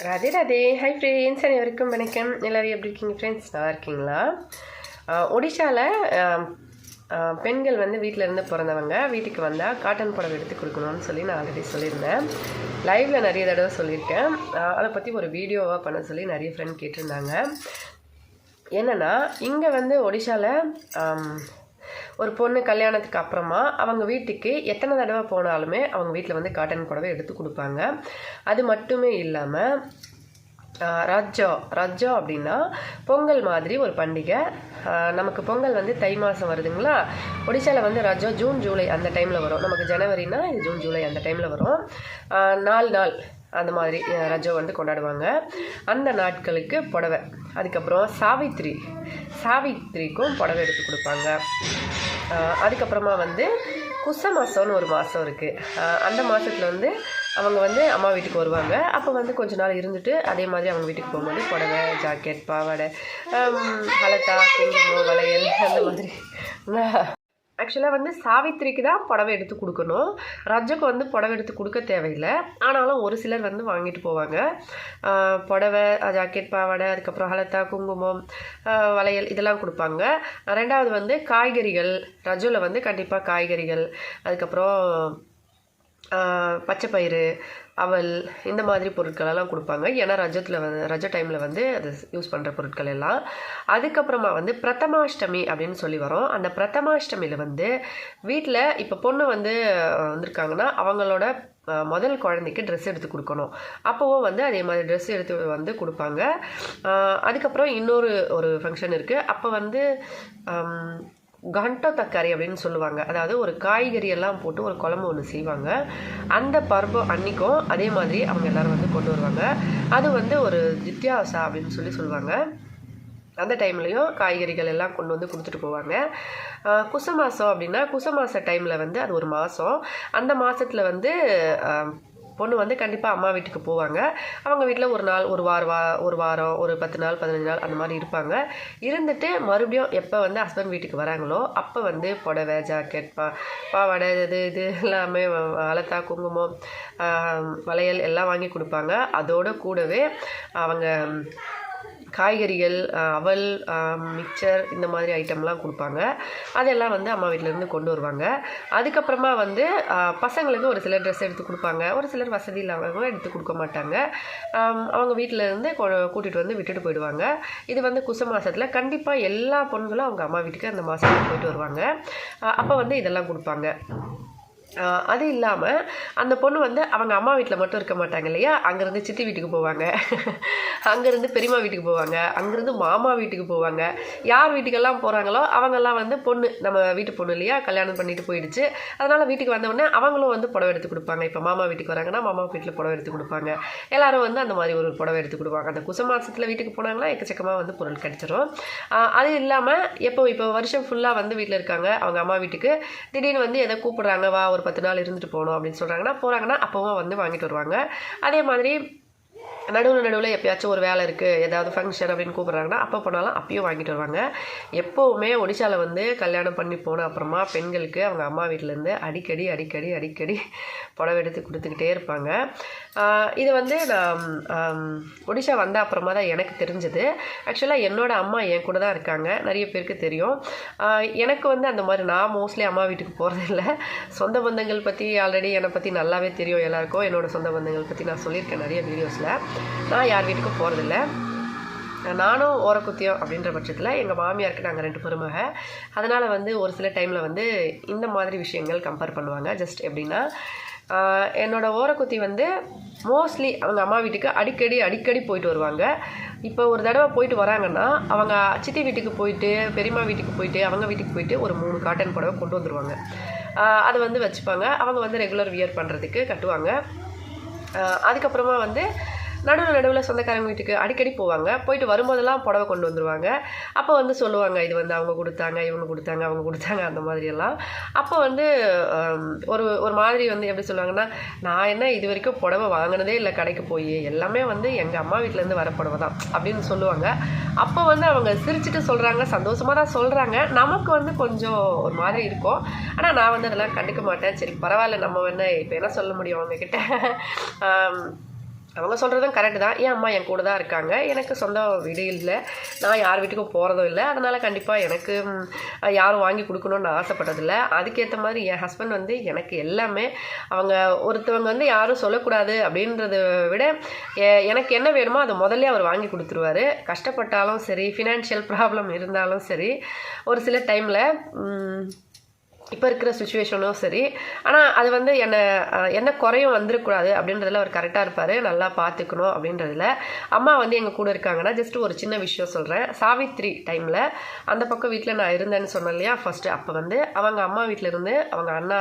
Radhe Radhe. Hi friends, அனைவருக்கும் வணக்கம். எல்லோரும் எப்படி இருக்கீங்க ஃப்ரெண்ட்ஸ்? நல்லா இருக்கீங்களா? ஒடிஷாவில் பெண்கள் வந்து வீட்டில் இருந்து பிறந்தவங்க வீட்டுக்கு வந்தால் காட்டன் புடவை எடுத்து கொடுக்கணும்னு சொல்லி நான் ஆல்ரெடி சொல்லியிருந்தேன். லைவில் நிறைய தடவை சொல்லியிருக்கேன். அதை பற்றி ஒரு வீடியோவாக பண்ண சொல்லி நிறைய ஃப்ரெண்ட் கேட்டிருந்தாங்க. என்னென்னா, இங்கே வந்து ஒடிஷாவில் ஒரு பொண்ணு கல்யாணத்துக்கு அப்புறமா அவங்க வீட்டுக்கு எத்தனை தடவை போனாலுமே அவங்க வீட்டில் வந்து காட்டன் புடவை எடுத்து கொடுப்பாங்க. அது மட்டுமே இல்லாமல் ரஜ்ஜோ அப்படின்னா பொங்கல் மாதிரி ஒரு பண்டிகை. நமக்கு பொங்கல் வந்து தை மாதம் வருதுங்களா. ஒடிஷாவில் வந்து ரஜ்ஜோ ஜூன் ஜூலை அந்த டைமில் வரும். நமக்கு ஜனவரினா இது ஜூன் ஜூலை அந்த டைமில் வரும். 4 நாள் அந்த மாதிரி ரஜ்ஜோ வந்து கொண்டாடுவாங்க. அந்த நாட்களுக்கு புடவை. அதுக்கப்புறம் சாவித்திரிக்கும் புடவை எடுத்து கொடுப்பாங்க. அதுக்கப்புறமா வந்து குச மாதம்னு ஒரு மாதம் இருக்குது. அந்த மாதத்தில் வந்து அவங்க வந்து அம்மா வீட்டுக்கு வருவாங்க. அப்போ வந்து கொஞ்ச நாள் இருந்துட்டு அதே மாதிரி அவங்க வீட்டுக்கு போகும்போது புடவை, ஜாக்கெட், பாவாடை, ஹலத்தா, குங்குமம், வளையல் அந்த மாதிரி. ஆக்சுவலாக வந்து சாவித்திரிக்கு தான் புடவை எடுத்து கொடுக்கணும். ரஜ்ஜுக்கு வந்து புடவை எடுத்து கொடுக்க தேவையில்லை. ஆனாலும் ஒரு சிலர் வந்து வாங்கிட்டு போவாங்க. புடவை, ஜாக்கெட், பாவாடை, அதுக்கப்புறம் ஹலத்தா, குங்குமம், வளையல் இதெல்லாம் கொடுப்பாங்க. ரெண்டாவது வந்து காய்கறிகள். ரஜ்ஜுவில் வந்து கண்டிப்பாக காய்கறிகள், அதுக்கப்புறம் பச்சைப்பயிறு, அவல் இந்த மாதிரி பொருட்களெல்லாம் கொடுப்பாங்க. ஏன்னா ரஜ டைமில் வந்து அது யூஸ் பண்ணுற பொருட்கள் எல்லாம். அதுக்கப்புறமா வந்து பிரதமாஷ்டமி அப்படின்னு சொல்லி வரும். அந்த பிரதமாஷ்டமியில் வந்து வீட்டில் இப்போ பொண்ணு வந்து வந்திருக்காங்கன்னா அவங்களோட முதல் குழந்தைக்கு ட்ரெஸ் எடுத்து கொடுக்கணும். அப்போவும் வந்து அதே மாதிரி ட்ரெஸ் எடுத்து வந்து கொடுப்பாங்க. அதுக்கப்புறம் ஒரு ஃபங்க்ஷன் இருக்குது. அப்போ வந்து கண்டோ தக்காரி அப்படின்னு சொல்லுவாங்க. அதாவது ஒரு காய்கறி எல்லாம் போட்டு ஒரு குழம்பு ஒன்று செய்வாங்க. அந்த பருவம் அன்றைக்கும் அதே மாதிரி அவங்க எல்லோரும் வந்து கொண்டு வருவாங்க. அது வந்து ஒரு ஜித்யாசா அப்படின்னு சொல்லுவாங்க. அந்த டைம்லேயும் காய்கறிகள் எல்லாம் கொண்டு வந்து கொடுத்துட்டு போவாங்க. குச மாதம் அப்படின்னா குச மாத டைமில் வந்து அது ஒரு மாதம். அந்த மாதத்தில் வந்து பொண்ணு வந்து கண்டிப்பாக அம்மா வீட்டுக்கு போவாங்க. அவங்க வீட்டில் ஒரு வாரம் ஒரு 10 நாள் 15 நாள் அந்த மாதிரி இருப்பாங்க. இருந்துட்டு மறுபடியும் எப்போ வந்து ஹஸ்பண்ட் வீட்டுக்கு வராங்களோ அப்போ வந்து புடவை, ஜாக்கெட், பாவாடை, இது எல்லாமே ஹலத்தா, குங்குமம், வளையல் எல்லாம் வாங்கி கொடுப்பாங்க. அதோடு கூடவே அவங்க காய்கறிகள், அவல், மிக்சர் இந்த மாதிரி ஐட்டம்லாம் கொடுப்பாங்க. அதெல்லாம் வந்து அம்மா வீட்டிலேருந்து கொண்டு வருவாங்க. அதுக்கப்புறமா வந்து பசங்களுக்கு ஒரு சிலர் ட்ரெஸ் எடுத்து கொடுப்பாங்க. ஒரு சிலர் வசதி இல்லாதவங்க எடுத்து கொடுக்க மாட்டாங்க. அவங்க வீட்டிலேருந்து கூட்டிகிட்டு வந்து விட்டுட்டு போயிடுவாங்க. இது வந்து குச மாதத்தில் கண்டிப்பாக எல்லா பொண்ணுங்களும் அவங்க அம்மா வீட்டுக்கு அந்த மாதத்துக்கு போயிட்டு வருவாங்க. அப்போ வந்து இதெல்லாம் கொடுப்பாங்க. அது இல்லாமல் அந்த பொண்ணு வந்து அவங்க அம்மா வீட்டில் மட்டும் இருக்க மாட்டாங்க இல்லையா. அங்கேருந்து சித்தி வீட்டுக்கு போவாங்க, அங்கேருந்து பெரியம்மா வீட்டுக்கு போவாங்க, அங்கேருந்து மாமா வீட்டுக்கு போவாங்க. யார் வீட்டுக்கெல்லாம் போகிறாங்களோ அவங்கெல்லாம் வந்து பொண்ணு நம்ம வீட்டு பொண்ணு இல்லையா, கல்யாணம் பண்ணிட்டு போயிடுச்சு. அதனால் வீட்டுக்கு வந்தவுடனே அவங்களும் வந்து புடவை எடுத்து கொடுப்பாங்க. இப்போ மாமா வீட்டுக்கு வராங்கன்னா மாமா வீட்டில் புடவை எடுத்து கொடுப்பாங்க. எல்லோரும் வந்து அந்த மாதிரி ஒரு புடவை எடுத்து கொடுப்பாங்க. அந்த குச மாதத்தில் வீட்டுக்கு போனாங்கன்னா எக்கச்சக்கமாக வந்து பொருள் கிடச்சிரும். அது இல்லாமல் இப்போ வருஷம் ஃபுல்லாக வந்து வீட்டில் இருக்காங்க அவங்க அம்மா வீட்டுக்கு. திடீர்னு வந்து எதை கூப்பிட்றாங்க, வா ஒரு 10 நாள் இருந்துட்டு போகணும் அப்படின்னு போகிறாங்கன்னா அப்போவும் வந்து வாங்கிட்டு வருவாங்க. அதே மாதிரி நடுவில் எப்பயாச்சும் ஒரு வேலை இருக்குது, ஏதாவது ஃபங்க்ஷன் அப்படின்னு கூப்பிட்றாங்கன்னா அப்போ போனாலும் அப்பயும் வாங்கிட்டு வருவாங்க. எப்போவுமே ஒடிஷாவில் வந்து கல்யாணம் பண்ணி போன அப்புறமா பெண்களுக்கு அவங்க அம்மா வீட்டிலேருந்து அடிக்கடி புடவை எடுத்து கொடுத்துக்கிட்டே இருப்பாங்க. இது வந்து நான் ஒடிஷா வந்த அப்புறமா தான் எனக்கு தெரிஞ்சது. ஆக்சுவலாக என்னோடய அம்மா என் கூட தான் இருக்காங்க, நிறைய பேருக்கு தெரியும். எனக்கு வந்து அந்த மாதிரி நான் மோஸ்ட்லி அம்மா வீட்டுக்கு போகிறதில்ல. சொந்த பந்தங்கள் பற்றி ஆல்ரெடி என்னை பற்றி நல்லாவே தெரியும் எல்லாருக்கும். என்னோடய சொந்த பந்தங்கள் பற்றி நான் சொல்லியிருக்கேன் நிறைய வீடியோஸில். நான் யார் வீட்டுக்கும் போகிறதில்ல. நானும் ஓரக்குத்தியம் அப்படின்ற பட்சத்தில் எங்கள் மாமியாருக்கு நாங்கள் 2 மருமக. அதனால் வந்து ஒரு சில டைமில் வந்து இந்த மாதிரி விஷயங்கள் கம்பேர் பண்ணுவாங்க. ஜஸ்ட் எப்படின்னா, என்னோடய ஓரக்குத்தி வந்து மோஸ்ட்லி அவங்க அம்மா வீட்டுக்கு அடிக்கடி போயிட்டு வருவாங்க. இப்போ ஒரு தடவை போயிட்டு வராங்கன்னா அவங்க சித்தி வீட்டுக்கு போயிட்டு, பெரியம்மா வீட்டுக்கு போயிட்டு, அவங்க வீட்டுக்கு போயிட்டு ஒரு 3 காட்டன் புடவை கொண்டு வந்துடுவாங்க. அதை வந்து வச்சுப்பாங்க. அவங்க வந்து ரெகுலர் வியர் பண்ணுறதுக்கு கட்டுவாங்க. அதுக்கப்புறமா வந்து நடுவில் சொந்தக்காரங்க வீட்டுக்கு அடிக்கடி போவாங்க. போயிட்டு வரும்போதெல்லாம் புடவை கொண்டு வந்துடுவாங்க. அப்போ வந்து சொல்லுவாங்க, இது வந்து அவங்க கொடுத்தாங்க, இவங்க கொடுத்தாங்க, அவங்க கொடுத்தாங்க அந்த மாதிரியெல்லாம். அப்போ வந்து ஒரு மாதிரி வந்து எப்படி சொல்லுவாங்கன்னா, நான் என்ன இது வரைக்கும் புடவை வாங்கினதே இல்லை கடைக்கு போய், எல்லாமே வந்து எங்கள் அம்மா வீட்டிலேருந்து வர புடவை தான் அப்படின்னு சொல்லுவாங்க. அப்போ வந்து அவங்க சிரிச்சுட்டு சொல்கிறாங்க, சந்தோஷமாக தான் சொல்கிறாங்க. நமக்கு வந்து கொஞ்சம் ஒரு மாதிரி இருக்கும். ஆனால் நான் வந்து அதெல்லாம் கண்டுக்க மாட்டேன். சரி பரவாயில்ல, நம்ம என்ன இப்போ என்ன சொல்ல முடியும் அவங்கக்கிட்ட. அவங்க சொல்கிறதும் கரெக்டு தான். என் அம்மா என் கூட தான் இருக்காங்க, எனக்கு சொந்த வீடு இல்லை, நான் யார் வீட்டுக்கும் போகிறதும் இல்லை, அதனால் கண்டிப்பாக எனக்கு யாரும் வாங்கி கொடுக்கணுன்னு ஆசைப்பட்டதில்லை. அதுக்கேற்ற மாதிரி என் ஹஸ்பண்ட் வந்து எனக்கு எல்லாமே, அவங்க ஒருத்தவங்க வந்து யாரும் சொல்லக்கூடாது அப்படின்றத விட எனக்கு என்ன வேணுமோ அதை முதல்ல அவர் வாங்கி கொடுத்துருவாரு. கஷ்டப்பட்டாலும் சரி, ஃபினான்ஷியல் ப்ராப்ளம் இருந்தாலும் சரி, ஒரு சில டைமில் இப்போ இருக்கிற சுச்சுவேஷனும் சரி. ஆனால் அது வந்து என்ன குறையும் வந்துடக்கூடாது அப்படின்றதுல அவர் கரெக்டாக இருப்பார், நல்லா பார்த்துக்கணும் அப்படின்றதுல. அம்மா வந்து எங்கள் கூட இருக்காங்கன்னா ஜஸ்ட் ஒரு சின்ன விஷயம் சொல்கிறேன். சாவித்திரி டைமில் அந்த பக்கம் வீட்டில் நான் இருந்தேன்னு சொன்னேன் இல்லையா ஃபஸ்ட்டு, அப்போ வந்து அவங்க அம்மா வீட்டில் இருந்து அவங்க அண்ணா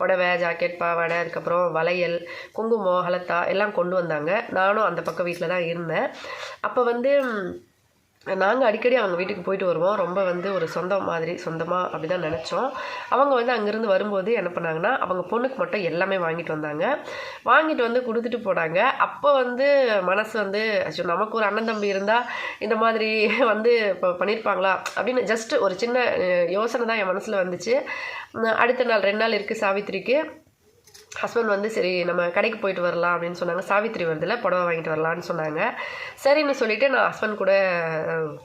புடவை, ஜாக்கெட், பாவாடை, அதுக்கப்புறம் வளையல், குங்குமம், ஹலத்தா எல்லாம் கொண்டு வந்தாங்க. நானும் அந்த பக்கம் வீட்டில் தான் இருந்தேன். அப்போ வந்து நாங்கள் அடிக்கடி அவங்க வீட்டுக்கு போயிட்டு வருவோம். ரொம்ப வந்து ஒரு சொந்தமாக அப்படி தான் நினச்சோம். அவங்க வந்து அங்கேருந்து வரும்போது என்ன பண்ணாங்கன்னா, அவங்க பொண்ணுக்கு மட்டும் எல்லாமே வாங்கிட்டு வந்தாங்க. வாங்கிட்டு வந்து கொடுத்துட்டு போனாங்க. அப்போ வந்து மனசு வந்து அச்சோ, நமக்கு ஒரு அண்ணன் தம்பி இருந்தால் இந்த மாதிரி வந்து இப்போ பண்ணியிருப்பாங்களா அப்படின்னு ஜஸ்ட்டு ஒரு சின்ன யோசனை தான் என் மனசில் வந்துச்சு. அடுத்த நாள் 2 நாள் இருக்குது சாவித்திரிக்கு. ஹஸ்பண்ட் வந்து சரி நம்ம கடைக்கு போயிட்டு வரலாம் அப்படின்னு சொன்னாங்க. சாவித்திரி வருதில்ல, புடவை வாங்கிட்டு வரலான்னு சொன்னாங்க. சரின்னு சொல்லிவிட்டு நான் ஹஸ்பண்ட் கூட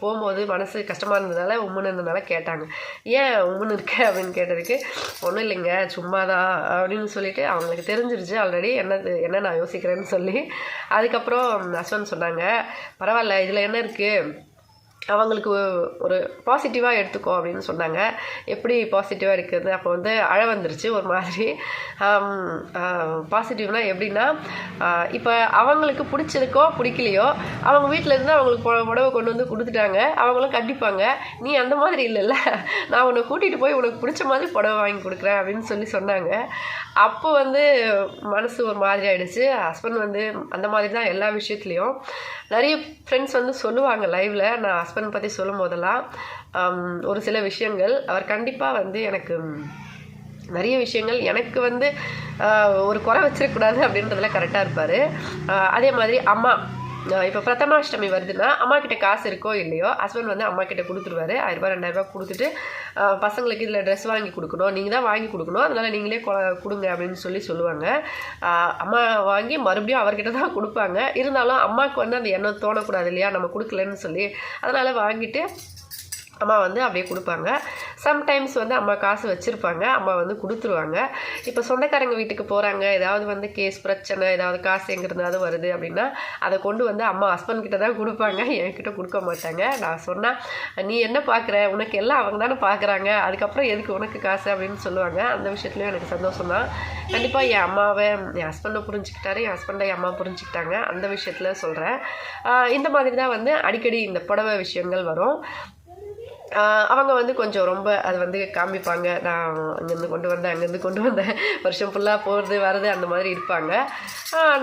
போகும்போது மனசு கஷ்டமாக இருந்ததுனால உம்முன்னு இருந்ததுனால கேட்டாங்க, ஏன் உம்முன்னு இருக்க அப்படின்னு கேட்டதுக்கு, ஒன்றும் இல்லைங்க சும்மா தான் அப்படின்னு சொல்லிவிட்டு அவங்களுக்கு தெரிஞ்சிருச்சு ஆல்ரெடி என்ன நான் யோசிக்கிறேன்னு சொல்லி. அதுக்கப்புறம் ஹஸ்பண்ட் சொன்னாங்க, பரவாயில்ல இதில் என்ன இருக்குது, அவங்களுக்கு ஒரு பாசிட்டிவாக எடுத்துக்கோ அப்படின்னு சொன்னாங்க. எப்படி பாசிட்டிவாக இருக்குது, அப்போ வந்து அழ வந்துருச்சு ஒரு மாதிரி. பாசிட்டிவ்னால் எப்படின்னா, இப்போ அவங்களுக்கு பிடிச்சிருக்கோ பிடிக்கலையோ அவங்க வீட்டில் இருந்து அவங்களுக்கு புடவை கொண்டு வந்து கொடுத்துட்டாங்க, அவங்களும் கண்டிப்பாங்க. நீ அந்த மாதிரி இல்லைல்ல, நான் உன்னை கூட்டிகிட்டு போய் உனக்கு பிடிச்ச மாதிரி புடவை வாங்கி கொடுக்குறேன் அப்படின்னு சொல்லி சொன்னாங்க. அப்போ வந்து மனசு ஒரு மாதிரி ஆகிடுச்சு. ஹஸ்பண்ட் வந்து அந்த மாதிரி தான் எல்லா விஷயத்துலேயும். நிறைய ஃப்ரெண்ட்ஸ் வந்து சொல்லுவாங்க லைவில், நான் ஹஸ்பண்ட் பற்றி சொல்லும் போதெல்லாம் ஒரு சில விஷயங்கள் அவர் கண்டிப்பாக வந்து எனக்கு நிறைய விஷயங்கள் எனக்கு வந்து ஒரு குறை வச்சிடக்கூடாது அப்படின்றதுல கரெக்டாக இருப்பார். அதே மாதிரி அம்மா இப்போ பிரதமாஷ்டமி வருதுன்னா அம்மா கிட்ட காசு இருக்கோ இல்லையோ ஹஸ்பண்ட் வந்து அம்மா கிட்ட கொடுத்துருவாரு. 1000 ரூபாய் 2000 ரூபாய் கொடுத்துட்டு பசங்களுக்கு இதில் ட்ரெஸ் வாங்கி கொடுக்கணும், நீங்கள் தான் வாங்கி கொடுக்கணும், அதனால் நீங்களே கொடுங்க அப்படின்னு சொல்லுவாங்க. அம்மா வாங்கி மறுபடியும் அவர்கிட்ட தான் கொடுப்பாங்க. இருந்தாலும் அம்மாவுக்கு வந்து அந்த எண்ணம் தோணக்கூடாது இல்லையா, நம்ம கொடுக்கலன்னு சொல்லி, அதனால் வாங்கிட்டு அம்மா வந்து அப்படியே கொடுப்பாங்க. சம்டைம்ஸ் வந்து அம்மா காசு வச்சுருப்பாங்க, அம்மா வந்து கொடுத்துருவாங்க. இப்போ சொந்தக்காரங்க வீட்டுக்கு போகிறாங்க, ஏதாவது வந்து கேஸ் பிரச்சனை, ஏதாவது காசு எங்கிருந்தாவது வருது அப்படின்னா அதை கொண்டு வந்து அம்மா ஹஸ்பண்ட் கிட்ட தான் கொடுப்பாங்க, என்கிட்ட கொடுக்க மாட்டாங்க. நான் சொன்னால் நீ என்ன பார்க்குற, உனக்கு எல்லாம் அவங்க தானே பார்க்குறாங்க, அதுக்கப்புறம் எதுக்கு உனக்கு காசு அப்படின்னு சொல்லுவாங்க. அந்த விஷயத்துலையும் எனக்கு சந்தோஷம் தான். கண்டிப்பாக என் அம்மாவை என் ஹஸ்பண்டை புரிஞ்சுக்கிட்டாரு, என் ஹஸ்பண்டை என் அம்மா புரிஞ்சுக்கிட்டாங்க. அந்த விஷயத்தில் சொல்கிறேன். இந்த மாதிரி தான் வந்து அடிக்கடி இந்த புடவை விஷயங்கள் வரும். அவங்க வந்து கொஞ்சம் ரொம்ப அது வந்து காமிப்பாங்க, நான் அங்கேருந்து கொண்டு வந்தேன், வருஷம் ஃபுல்லாக போகிறது வர்றது அந்த மாதிரி இருப்பாங்க.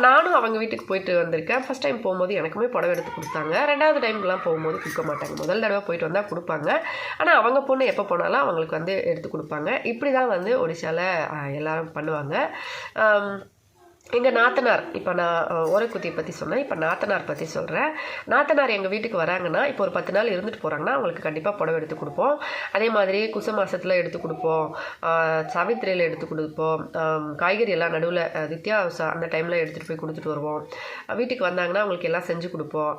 நானும் அவங்க வீட்டுக்கு போயிட்டு வந்திருக்கேன். ஃபஸ்ட் டைம் போகும்போது எனக்குமே புடவை எடுத்து கொடுத்தாங்க. 2வது டைம்லாம் போகும்போது கொடுக்க மாட்டாங்க. முதல் தடவை போயிட்டு வந்தால் கொடுப்பாங்க. ஆனால் அவங்க பொண்ணு எப்போ போனாலும் அவங்களுக்கு வந்து எடுத்து கொடுப்பாங்க. இப்படி தான் வந்து ஒடிசாவில் எல்லோரும் பண்ணுவாங்க. எங்கள் நாத்தனார், இப்போ நான் ஓரக்குத்தியை பற்றி சொன்னேன், இப்போ நாத்தனார் பற்றி சொல்கிறேன். நாத்தனார் எங்கள் வீட்டுக்கு வராங்கன்னா, இப்போ ஒரு 10 நாள் இருந்துட்டு போகிறாங்கன்னா அவங்களுக்கு கண்டிப்பாக புடவை எடுத்து கொடுப்போம். அதே மாதிரி குச மாதத்தில் எடுத்து கொடுப்போம், சாவித்திரியில் எடுத்து கொடுப்போம், காய்கறி எல்லாம் நடுவில் வித்தியாசம் அந்த டைமில் எடுத்துகிட்டு போய் கொடுத்துட்டு வருவோம். வீட்டுக்கு வந்தாங்கன்னா அவங்களுக்கு எல்லாம் செஞ்சு கொடுப்போம்.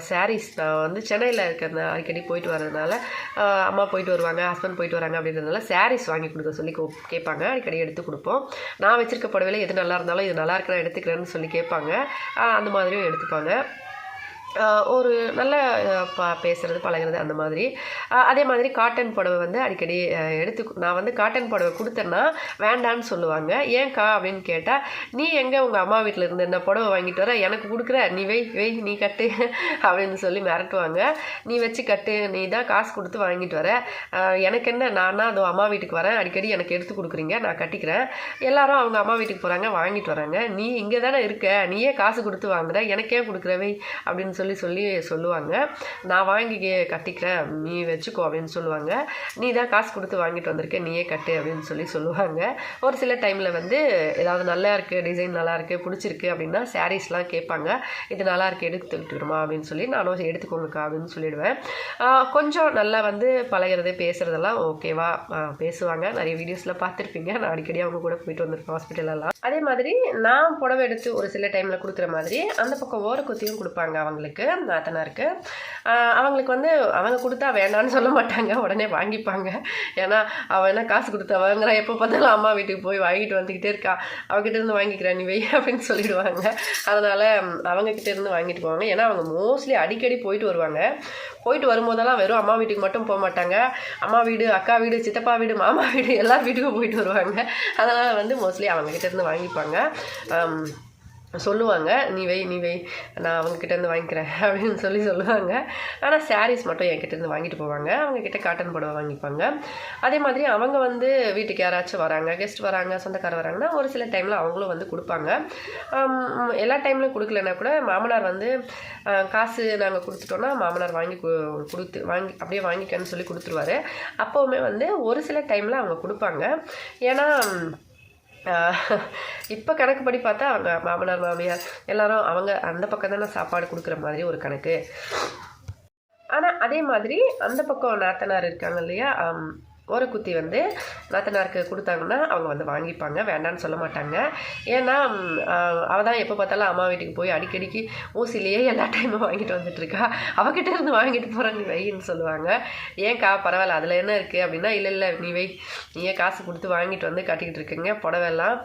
சாரீஸ், நான் வந்து சென்னையில் இருக்கிற அடிக்கடி போயிட்டு வர்றதுனால அம்மா போயிட்டு வருவாங்க, ஹஸ்பண்ட் போயிட்டு வராங்க அப்படின்றதுனால சாரீஸ் வாங்கி கொடுக்க சொல்லி கேட்பாங்க, அடிக்கடி எடுத்து கொடுப்போம். நான் வச்சுருக்க புடவையில் எது நல்லா இருந்தாலும் இது நல்லா இருக்கு நான் எடுத்துக்கிறேன்னு சொல்லி கேட்பாங்க. அந்த மாதிரியும் எடுத்துப்பாங்க. ஒரு நல்ல பேசுகிறது பழகிறது அந்த மாதிரி. அதே மாதிரி காட்டன் புடவை வந்து அடிக்கடி நான் வந்து காட்டன் புடவை கொடுத்தேன்னா வேண்டான்னு சொல்லுவாங்க. ஏன்க்கா அப்படின்னு கேட்டால், நீ எங்கே உங்கள் அம்மா வீட்டில் இருந்து என்ன புடவை வாங்கிட்டு வர, எனக்கு கொடுக்குற, நீ வை நீ கட்டு அப்படின்னு சொல்லி மிரட்டுவாங்க. நீ வச்சு கட்டு, நீ தான் காசு கொடுத்து வாங்கிட்டு வர, எனக்கு என்ன, நானா அதோ அம்மா வீட்டுக்கு வரேன், அடிக்கடி எனக்கு எடுத்து கொடுக்குறீங்க, நான் கட்டிக்கிறேன். எல்லாரும் அவங்க அம்மா வீட்டுக்கு போகிறாங்க, வாங்கிட்டு வராங்க, நீ இங்கே தானே இருக்க, நீயே காசு கொடுத்து வாங்குற, எனக்கே கொடுக்குறவை அப்படின்னு சொல்லி சொல்லுவாங்க. நான் வாங்கி கட்டிக்கிறேன், நீ வச்சுக்கோ அப்படின்னு சொல்லுவாங்க. நீ தான் காசு கொடுத்து வாங்கிட்டு வந்திருக்க, நீயே கட்டு அப்படின்னு சொல்லுவாங்க. ஒரு சில டைமில் வந்து ஏதாவது நல்லா இருக்குது, டிசைன் நல்லா இருக்குது, பிடிச்சிருக்கு அப்படின்னா சாரீஸ்லாம் கேட்பாங்க. இது நல்லா இருக்குது, எடுத்துக்கிட்டுருமா அப்படின்னு சொல்லி நானும் எடுத்துக்கோங்கக்கா அப்படின்னு சொல்லிடுவேன். கொஞ்சம் நல்லா வந்து பழகிறது பேசுகிறதெல்லாம் ஓகேவா பேசுவாங்க. நிறைய வீடியோஸில் பார்த்துருப்பீங்க. நான் அடிக்கடி அவங்க கூட போயிட்டு வந்திருக்கேன் ஹாஸ்பிட்டலெல்லாம். அதே மாதிரி நான் புடவை எடுத்து ஒரு சில டைமில் கொடுக்குற மாதிரி அந்த பக்கம் ஓரக்குத்தியும் கொடுப்பாங்க அவங்களுக்கு, நாத்தனாருக்கு. அவங்களுக்கு வந்து அவங்க கொடுத்தா வேண்டான்னு சொல்ல மாட்டாங்க, உடனே வாங்கிப்பாங்க. ஏன்னா அவள் என்ன காசு கொடுத்தா வாங்குறா, எப்போ பார்த்தாலும் அம்மா வீட்டுக்கு போய் வாங்கிட்டு வந்துக்கிட்டே இருக்கா, அவகிட்ட இருந்து வாங்கிக்கிறேன் நீ வை அப்படின்னு சொல்லிடுவாங்க. அதனால் அவங்கக்கிட்ட இருந்து வாங்கிட்டு போவாங்க. ஏன்னா அவங்க மோஸ்ட்லி அடிக்கடி போயிட்டு வருவாங்க. போயிட்டு வரும்போதெல்லாம் வெறும் அம்மா வீட்டுக்கு மட்டும் போக மாட்டாங்க. அம்மா வீடு, அக்கா வீடு, சித்தப்பா வீடு, மாமா வீடு எல்லா வீட்டுக்கும் போயிட்டு வருவாங்க. அதனால் வந்து மோஸ்ட்லி அவங்கக்கிட்ட இருந்து வாங்கிப்பாங்க. சொல்லுவாங்க, நீ வை நான் அவங்கக்கிட்டேருந்து வாங்கிக்கிறேன் அப்படின்னு சொல்லுவாங்க. ஆனால் சாரீஸ் மட்டும் என்கிட்டேருந்து வாங்கிட்டு போவாங்க. அவங்கக்கிட்ட காட்டன் புடவை வாங்கிப்பாங்க. அதே மாதிரி அவங்க வந்து வீட்டுக்கு யாராச்சும் வராங்க, கெஸ்ட் வராங்க, சொந்தக்காரர் வராங்கன்னா ஒரு சில டைமில் அவங்களும் வந்து கொடுப்பாங்க. எல்லா டைம்லையும் கொடுக்கலன்னா கூட மாமனார் வந்து காசு நாங்கள் கொடுத்துட்டோன்னா மாமனார் வாங்கி அப்படியே வாங்கிக்கன்னு சொல்லி கொடுத்துருவாரு. அப்போவுமே வந்து ஒரு சில டைமில் அவங்க கொடுப்பாங்க. ஏன்னா இப்போ கணக்குப்படி பார்த்தா அவங்க மாமனார் மாமியார் எல்லாரும் அவங்க அந்த பக்கம் தானே சாப்பாடு கொடுக்குற மாதிரி ஒரு கணக்கு. ஆனால் அதே மாதிரி அந்த பக்கம் நாத்தனார் இருக்காங்க இல்லையா, ஒரு குத்தி வந்து நாத்தனாருக்கு கொடுத்தாங்கன்னா அவங்க வந்து வாங்கிப்பாங்க, வேண்டான்னு சொல்ல மாட்டாங்க. ஏன்னா அவள் தான் எப்போ பார்த்தாலும் அம்மா வீட்டுக்கு போய் அடிக்கடிக்கு ஊசிலேயே எல்லா டைமும் வாங்கிட்டு வந்துட்டுருக்கா, அவகிட்ட இருந்து வாங்கிட்டு போகிறேன் நீ வைன்னு சொல்லுவாங்க. ஏன்க்கா பரவாயில்ல அதில் என்ன இருக்குது அப்படின்னா, இல்லை நீ வை, நீயே காசு கொடுத்து வாங்கிட்டு வந்து கட்டிக்கிட்டு இருக்கீங்க புடவெல்லாம்.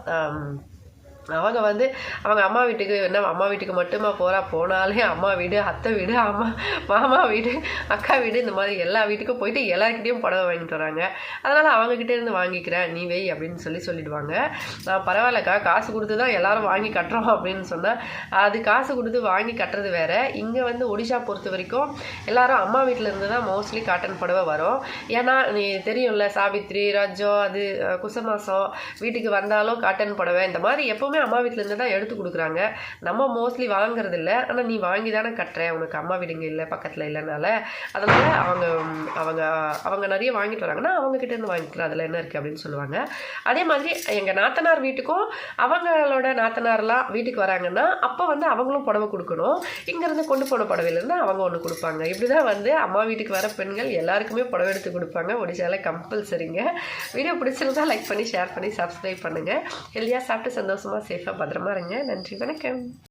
அவங்க வந்து அவங்க அம்மா வீட்டுக்கு என்ன அம்மா வீட்டுக்கு மட்டுமா போனாலே அம்மா வீடு, அத்தை வீடு, மாமா வீடு, அக்கா வீடு, இந்த மாதிரி எல்லா வீட்டுக்கும் போயிட்டு எல்லாருக்கிட்டையும் புடவை வாங்கிட்டு வராங்க. அதனால் அவங்கக்கிட்டே இருந்து வாங்கிக்கிறேன் நீ வை அப்படின்னு சொல்லிடுவாங்க. நான் பரவாயில்லக்கா காசு கொடுத்து தான் எல்லோரும் வாங்கி கட்டுறோம் அப்படின்னு சொன்னால் அது காசு கொடுத்து வாங்கி கட்டுறது வேறு. இங்கே வந்து ஒடிஷா பொறுத்த வரைக்கும் எல்லாரும் அம்மா வீட்டில் இருந்து தான் மோஸ்ட்லி காட்டன் புடவை வரும். ஏன்னா நீ தெரியும்ல, சாவித்திரி, ரஜம், அது குசமாசம் வீட்டுக்கு வந்தாலும் காட்டன் புடவை இந்த மாதிரி எப்போ அம்மா வீட்டிலேருந்து தான் எடுத்து கொடுக்குறாங்க. நம்ம மோஸ்ட்லி வாங்குறது இல்லை. ஆனால் நீ வாங்கி தானே கட்டுற, உனக்கு அம்மா வீடுங்க இல்லை பக்கத்தில் இல்லைனால. அதனால் அவங்க நிறைய வாங்கிட்டு வராங்கன்னா அவங்கக்கிட்டேருந்து வாங்கிக்கலாம், அதில் என்ன இருக்குது அப்படின்னு சொல்லுவாங்க. அதே மாதிரி எங்கள் நாத்தனார் வீட்டுக்கும் அவங்களோட நாத்தனார்லாம் வீட்டுக்கு வராங்கன்னா அப்போ வந்து அவங்களும் புடவை கொடுக்கணும். இங்கேருந்து கொண்டு போன புடவையிலேருந்து அவங்க ஒன்று கொடுப்பாங்க. இப்படி தான் வந்து அம்மா வீட்டுக்கு வர பெண்கள் எல்லாருக்குமே புடவை எடுத்து கொடுப்பாங்க. ஒடிசாவில் கம்பல்சரிங்க. வீடியோ பிடிச்சிருந்தா லைக் பண்ணி ஷேர் பண்ணி சப்ஸ்கிரைப் பண்ணுங்கள். ஹெல்தியாக சாப்பிட்டு சந்தோஷமாக சேஃபாக பத்திரமா இருங்க. நன்றி, வணக்கம்.